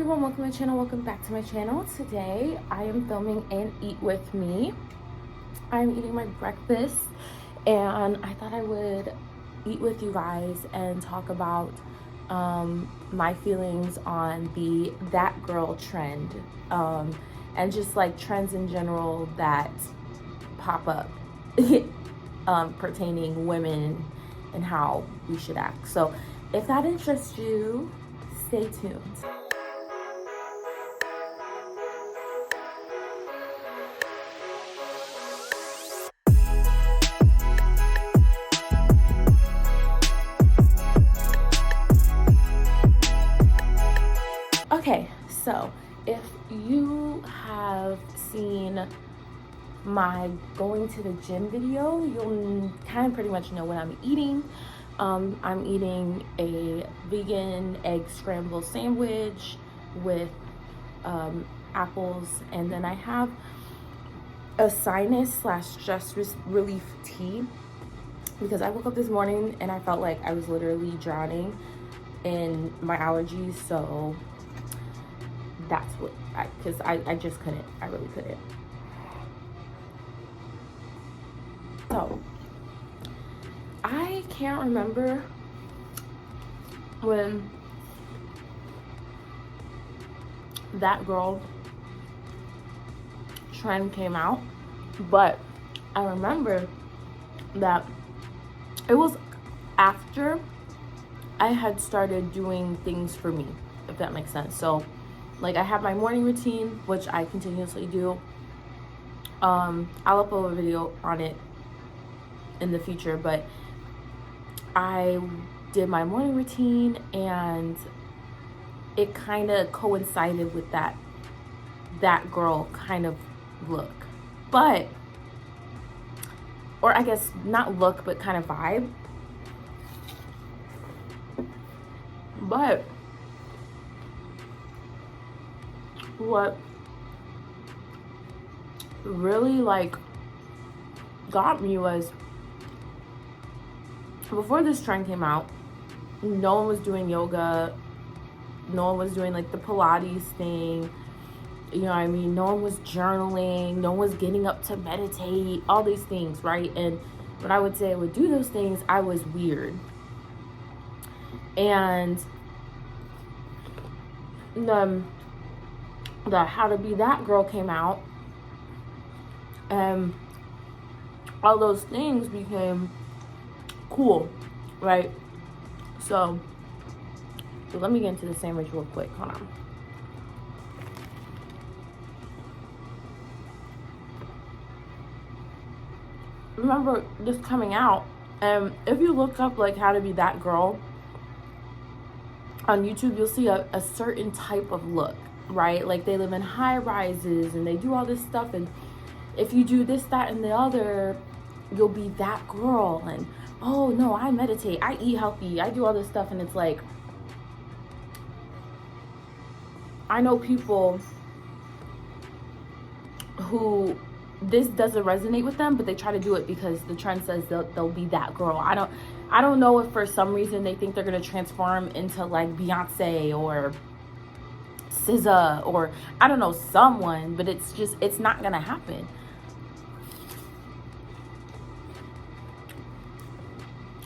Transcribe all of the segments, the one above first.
everyone, welcome to my channel. Welcome back to my channel. Today I am filming an eat with me. I'm eating my breakfast and I thought I would eat with you guys and talk about my feelings on the that girl trend and just like trends in general that pop up pertaining women and how we should act. So if that interests you, stay tuned. Okay, so if you have seen my going to the gym video, you'll kind of pretty much know what I'm eating. I'm eating a vegan egg scramble sandwich with apples, and then I have a sinus/stress relief tea because I woke up this morning and I felt like I was literally drowning in my allergies. So that's what because I just couldn't. I really couldn't. So I can't remember when that girl trend came out, but I remember that it was after I had started doing things for me, if that makes sense. So like I have my morning routine, which I continuously do. I'll upload a video on it in the future, but I did my morning routine and it kind of coincided with that girl kind of look, but, or I guess not look, but kind of vibe. But what really like got me was, before this trend came out, no one was doing yoga, no one was doing like the Pilates thing, you know what I mean? No one was journaling, no one was getting up to meditate, all these things, right? And when I would say I would do those things, I was weird. And the How to Be That Girl came out, and all those things became cool, right? So let me get into the sandwich real quick. Hold on. Remember this coming out, and if you look up like How to Be That Girl on YouTube, you'll see a certain type of look, right? Like they live in high rises and they do all this stuff, and if you do this, that, and the other, you'll be that girl. And oh no, I meditate, I eat healthy, I do all this stuff. And it's like, I know people who this doesn't resonate with them, but they try to do it because the trend says they'll be that girl. I don't know if for some reason they think they're gonna transform into like Beyonce or SZA or I don't know, someone, but it's not gonna happen.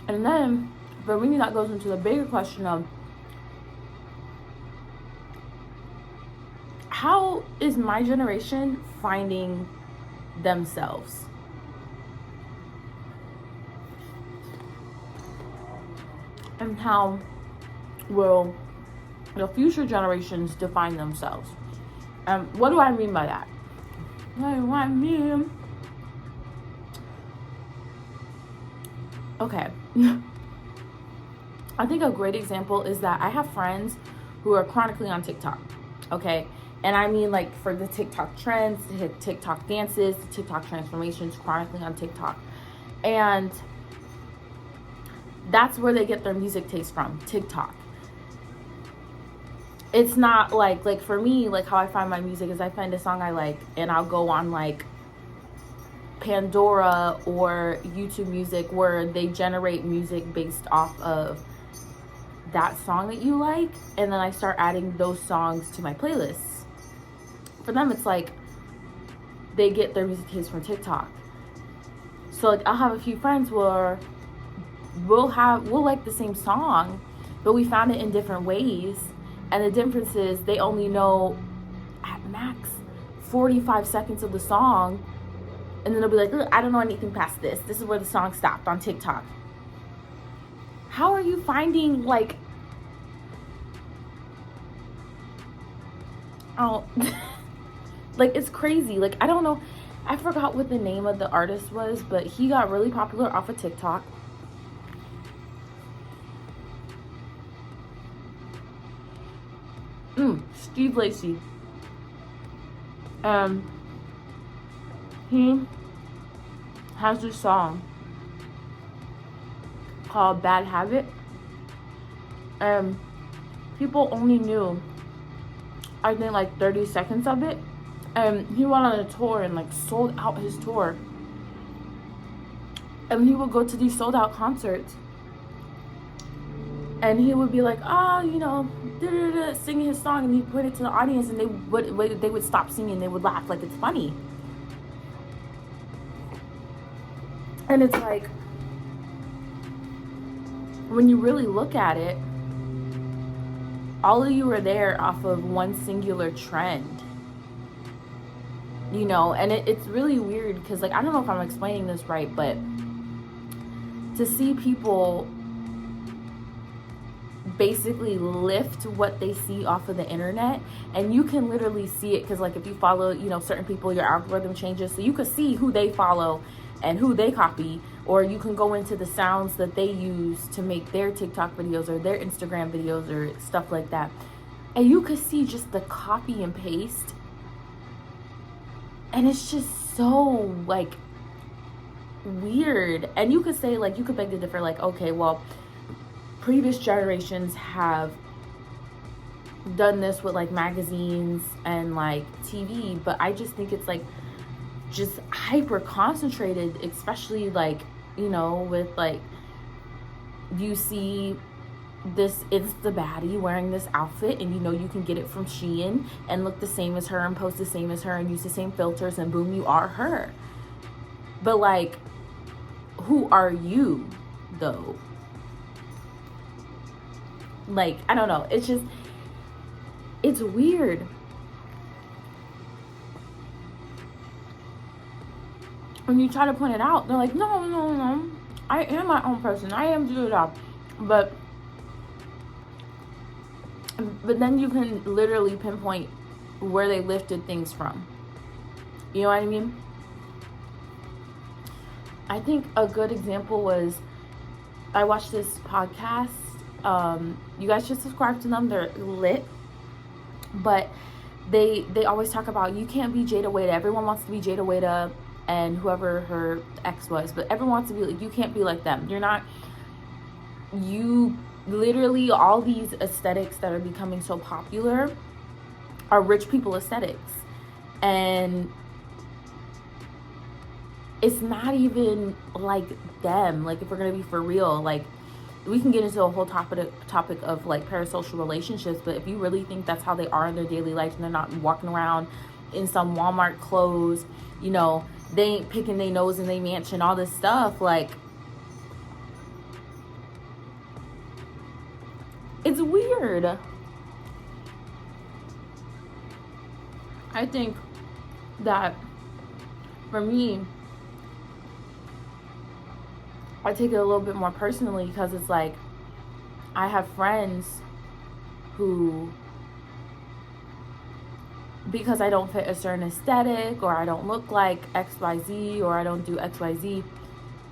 And then for me, that goes into the bigger question of how is my generation finding themselves? And how will the future generations define themselves? And what do I mean by that? What do I mean? Okay. I think a great example is that I have friends who are chronically on TikTok, okay? And I mean like for the TikTok trends, the TikTok dances, the TikTok transformations, chronically on TikTok. And that's where they get their music taste from, TikTok. It's not like for me, like how I find my music is I find a song I like and I'll go on like Pandora or YouTube Music where they generate music based off of that song that you like, and then I start adding those songs to my playlists. For them, it's like they get their music taste from TikTok. So like I'll have a few friends where we'll like the same song, but we found it in different ways, and the difference is they only know at max 45 seconds of the song, and then they'll be like, look, I don't know anything past this. This is where the song stopped on TikTok. How are you finding, like, oh, like, it's crazy. Like, I don't know. I forgot what the name of the artist was, but he got really popular off of TikTok. 𝘱𝚙𝚎𝚎. He has this song called Bad Habit, and people only knew, I think, like 30 seconds of it, and he went on a tour and like sold out his tour, and he would go to these sold out concerts, and he would be like, oh, you know, singing his song, and he put it to the audience, and they would stop singing, they would laugh like it's funny. And it's like, when you really look at it, all of you are there off of one singular trend, you know. And it's really weird because, like, I don't know if I'm explaining this right, but to see people basically lift what they see off of the internet, and you can literally see it because, like, if you follow, you know, certain people, your algorithm changes, so you can see who they follow and who they copy, or you can go into the sounds that they use to make their TikTok videos or their Instagram videos or stuff like that, and you could see just the copy and paste, and it's just so, like, weird. And you could say, like, you could beg to differ, like, okay, well, previous generations have done this with, like, magazines and, like, TV, but I just think it's, like, just hyper concentrated, especially, like, you know, with, like, you see this, it's the baddie wearing this outfit, and you know you can get it from Shein and look the same as her and post the same as her and use the same filters, and boom, you are her. But, like, who are you though? Like, I don't know, it's just, it's weird. When you try to point it out, they're like, no, I am my own person, I am Judah. But then you can literally pinpoint where they lifted things from. You know what I mean? I think a good example was, I watched this podcast. You guys should subscribe to them. They're lit. But they always talk about, you can't be 𝚱𝚎𝘐. Everyone wants to be 𝚱𝚎𝘐 and whoever her ex was. But everyone wants to be like, you can't be like them. You're not. You literally, all these aesthetics that are becoming so popular are rich people aesthetics. And it's not even like them. Like, if we're going to be for real, like, we can get into a whole topic of like parasocial relationships, but if you really think that's how they are in their daily life, and they're not walking around in some Walmart clothes, you know, they ain't picking their nose in their mansion, all this stuff, like, it's weird. I think that for me, I take it a little bit more personally, because it's like, I have friends who, because I don't fit a certain aesthetic, or I don't look like XYZ, or I don't do XYZ,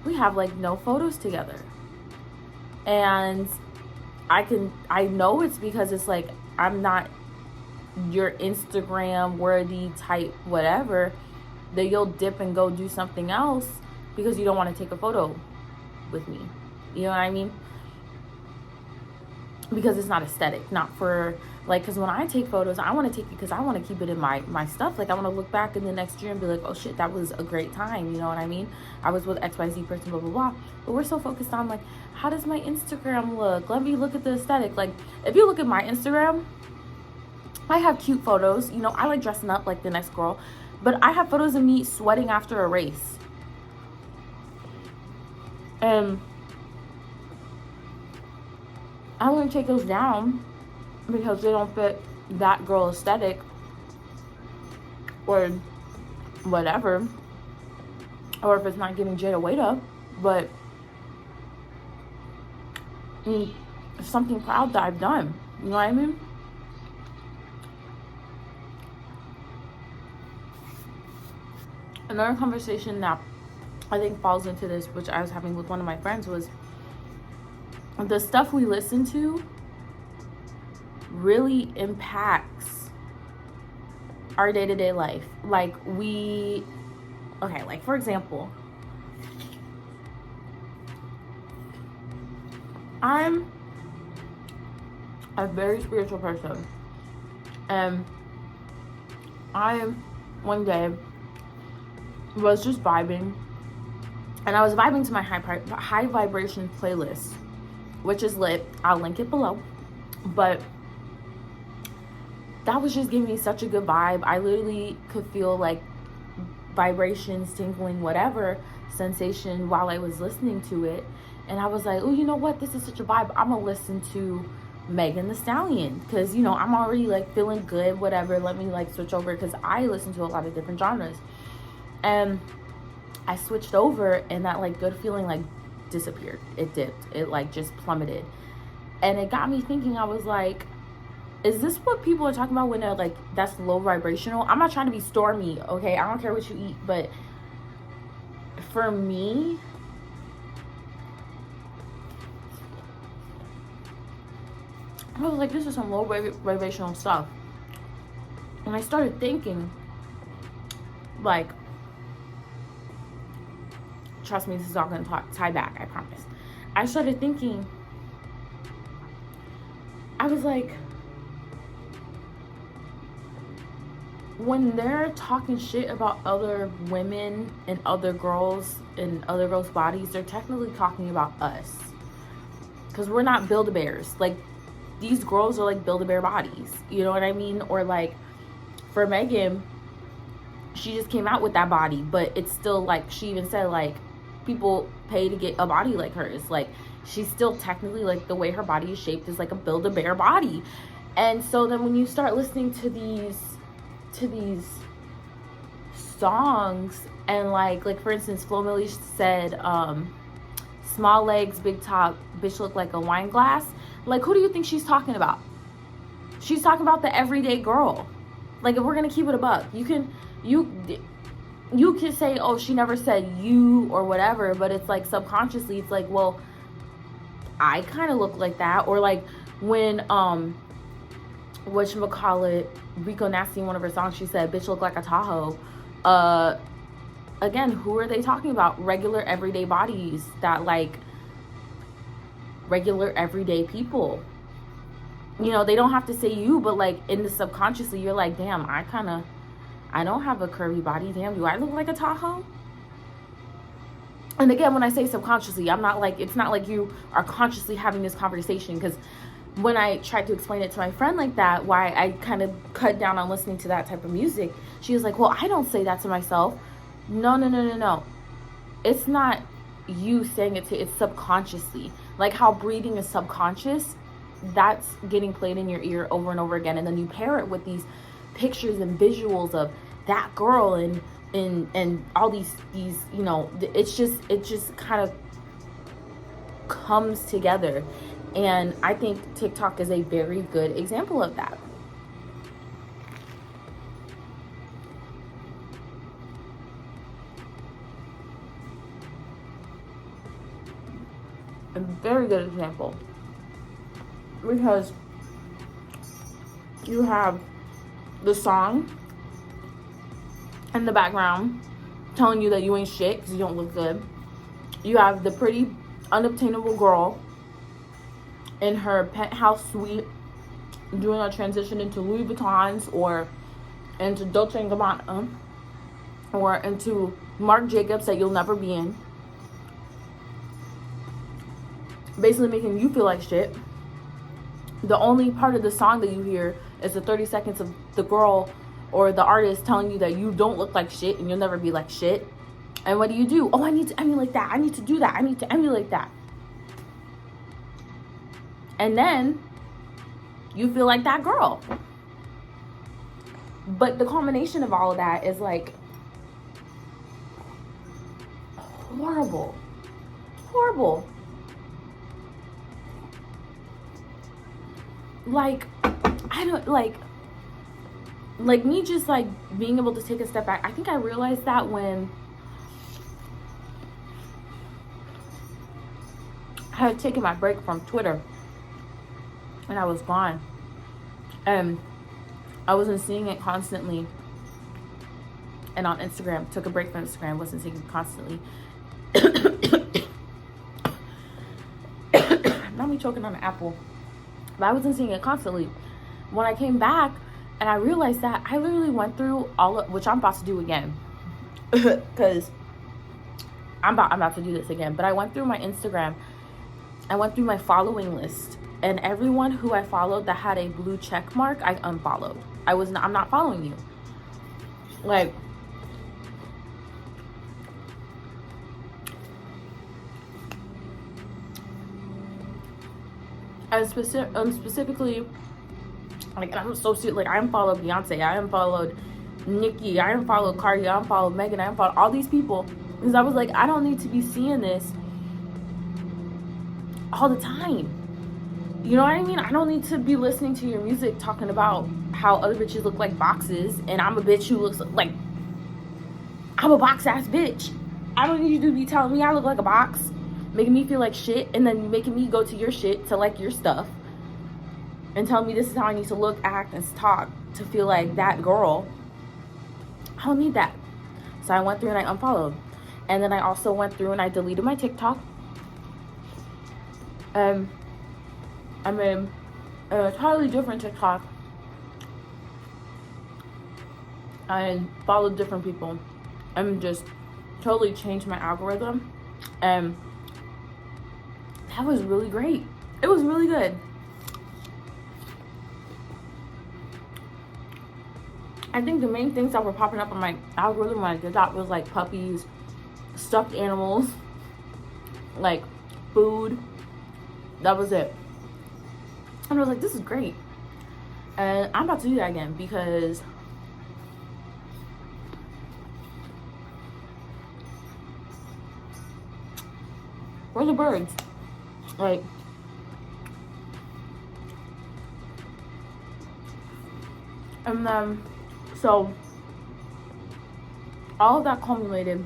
we have like no photos together. And I know it's because it's like, I'm not your Instagram worthy type whatever, that you'll dip and go do something else because you don't want to take a photo with me. You know what I mean? because it's not aesthetic, not for like, because when I take photos, I want to take it because I want to keep it in my stuff. Like, I want to look back in the next year and be like, oh shit, that was a great time, you know what I mean? I was with XYZ person, blah blah blah. But we're so focused on like, how does my Instagram look? Let me look at the aesthetic. Like, if you look at my Instagram, I have cute photos, you know, I like dressing up like the next girl, but I have photos of me sweating after a race. And I wouldn't take those down because they don't fit that girl aesthetic or whatever, or if it's not giving 𝙬𝚷𝘙𝘗𝘓, but something proud that I've done, you know what I mean? Another conversation that I think falls into this, which I was having with one of my friends, was the stuff we listen to really impacts our day-to-day life. Like, okay, like for example, I'm a very spiritual person, and I one day was just vibing, and I was vibing to my high vibration playlist, which is lit. I'll link it below. But that was just giving me such a good vibe. I literally could feel like vibrations, tingling, whatever sensation while I was listening to it. And I was like, oh, you know what? This is such a vibe. I'm gonna listen to Megan Thee Stallion, because, you know, I'm already like feeling good, whatever. Let me like switch over, because I listen to a lot of different genres. And I switched over, and that like good feeling like disappeared. It dipped. It like just plummeted. And it got me thinking. I was like, is this what people are talking about when they're like, that's low vibrational? I'm not trying to be Stormy, okay? I don't care what you eat, but for me, I was like, this is some low vibrational stuff. And I started thinking, like, trust me, this is all going to tie back, I promise. I started thinking, I was like, when they're talking shit about other women and other girls and other girls' bodies, they're technically talking about us. Because we're not Build-A-Bears. Like, these girls are like Build-A-Bear bodies. You know what I mean? Or like, for Megan, she just came out with that body, but it's still like, she even said like, people pay to get a body like hers. Like, she's still technically, like, the way her body is shaped is like a Build-A-Bear body. And so then when you start listening to these songs, and like for instance, Flo Milli said, small legs, big top, bitch look like a wine glass. Like, who do you think she's talking about? She's talking about the everyday girl. Like, if we're gonna keep it a buck, you can say, oh, she never said you or whatever, but it's like subconsciously, it's like, well, I kind of look like that. Or like when whatchamacallit, Rico Nasty, in one of her songs, she said, bitch look like a 𝚑𝚁. Again, who are they talking about? Regular everyday bodies, that like regular everyday people. You know, they don't have to say you, but like in the subconsciously, you're like, damn, I don't have a curvy body. Damn, do I look like a 𝚑𝚁? And again, when I say subconsciously, I'm not like, it's not like you are consciously having this conversation. Because when I tried to explain it to my friend like that, why I kind of cut down on listening to that type of music, she was like, well, I don't say that to myself. No. It's not you saying it to, it's subconsciously. Like how breathing is subconscious, that's getting played in your ear over and over again. And then you pair it with these pictures and visuals of that girl and all these, you know, it just kind of comes together. And I think TikTok is a very good example of that. A very good example, because you have the song in the background telling you that you ain't shit because you don't look good. You have the pretty unobtainable girl in her penthouse suite doing a transition into Louis Vuittons or into Dolce & Gabbana or into Marc Jacobs that you'll never be in, basically making you feel like shit. The only part of the song that you hear is the 30 seconds of the girl or the artist telling you that you don't look like shit and you'll never be like shit. And what do? Oh, I need to emulate that. I need to do that. I need to emulate that. And then you feel like that girl. But the culmination of all of that is like horrible. Horrible. Like, I don't, like me just like being able to take a step back. I think I realized that when I had taken my break from Twitter and I was gone, and I wasn't seeing it constantly, and on Instagram, took a break from Instagram, wasn't seeing it constantly. Not me choking on an apple, but I wasn't seeing it constantly. When I came back and I realized that I literally went through all of, which I'm about to do again, because I'm about to do this again, but I went through my Instagram, I went through my following list, and everyone who I followed that had a blue check mark, I unfollowed. I'm not following you. Like, specifically, like, I'm associated, like, I unfollowed Beyonce, I unfollowed Nicki, I unfollowed Cardi, I unfollowed Megan, I unfollowed all these people, because I was like, I don't need to be seeing this all the time. You know what I mean? I don't need to be listening to your music talking about how other bitches look like boxes, and I'm a bitch who looks like, I'm a box ass bitch. I don't need you to be telling me I look like a box, making me feel like shit, and then making me go to your shit to like your stuff, and tell me this is how I need to look, act, and talk to feel like that girl. I don't need that. So I went through and I unfollowed. And then I also went through and I deleted my TikTok. I'm in a entirely different TikTok. I followed different people and just totally changed my algorithm. And that was really great. It was really good. I think the main things that were popping up on my algorithm when I did that was like puppies, stuffed animals, like food. That was it. And I was like, this is great. And I'm about to do that again because where are the birds? Like, and then, so all of that culminated,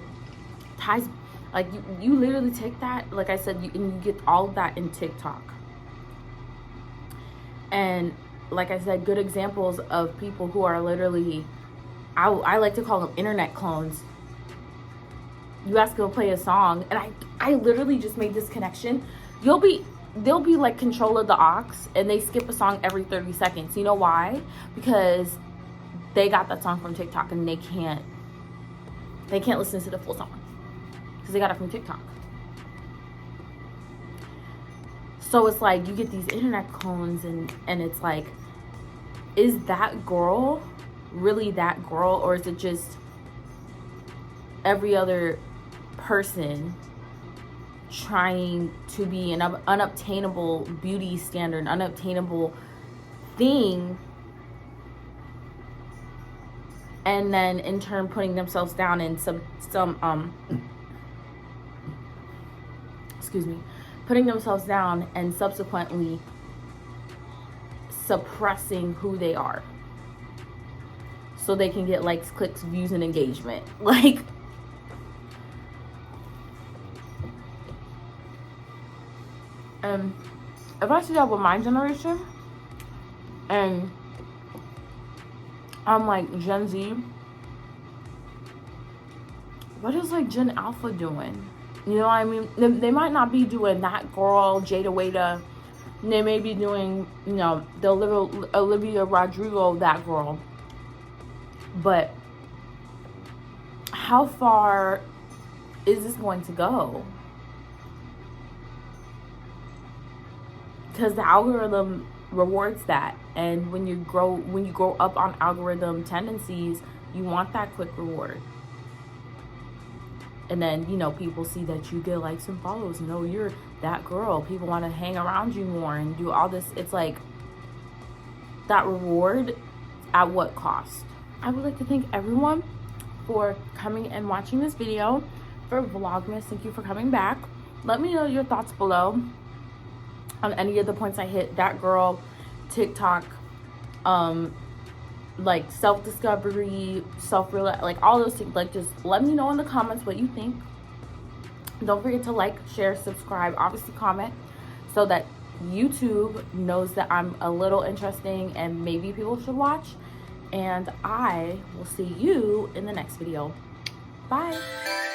ties, like you literally take that, like I said, and you get all of that in TikTok. And like I said, good examples of people who are literally, I like to call them internet clones. You ask them to play a song, and I literally just made this connection. They'll be like 𝘋𝘪𝘷𝘪𝘯𝘺, and they skip a song every 30 seconds. You know why? Because they got that song from TikTok, and they can't listen to the full song because they got it from TikTok. So it's like you get these internet clones, and it's like, is that girl really that girl, or is it just every other person trying to be an unobtainable beauty standard, unobtainable thing, and then in turn putting themselves down in putting themselves down and subsequently suppressing who they are so they can get likes, clicks, views, and engagement. Like, if I see that with my generation, and I'm like Gen Z, what is like Gen Alpha doing? You know what I mean? They might not be doing that girl, Jada Wada, They may be doing, you know, the Olivia Rodrigo, that girl. But how far is this going to go? Because the algorithm rewards that, and when you grow up on algorithm tendencies, you want that quick reward. And then, you know, people see that you get likes and follows. No, you're that girl. People want to hang around you more and do all this. It's like that reward at what cost? I would like to thank everyone for coming and watching this video for Vlogmas. Thank you for coming back. Let me know your thoughts below on any of the points I hit. That girl, TikTok, like self-discovery, like all those things. Like, just let me know in the comments what you think. Don't forget to like, share, subscribe, obviously comment, so that YouTube knows that I'm a little interesting and maybe people should watch. And I will see you in the next video. Bye.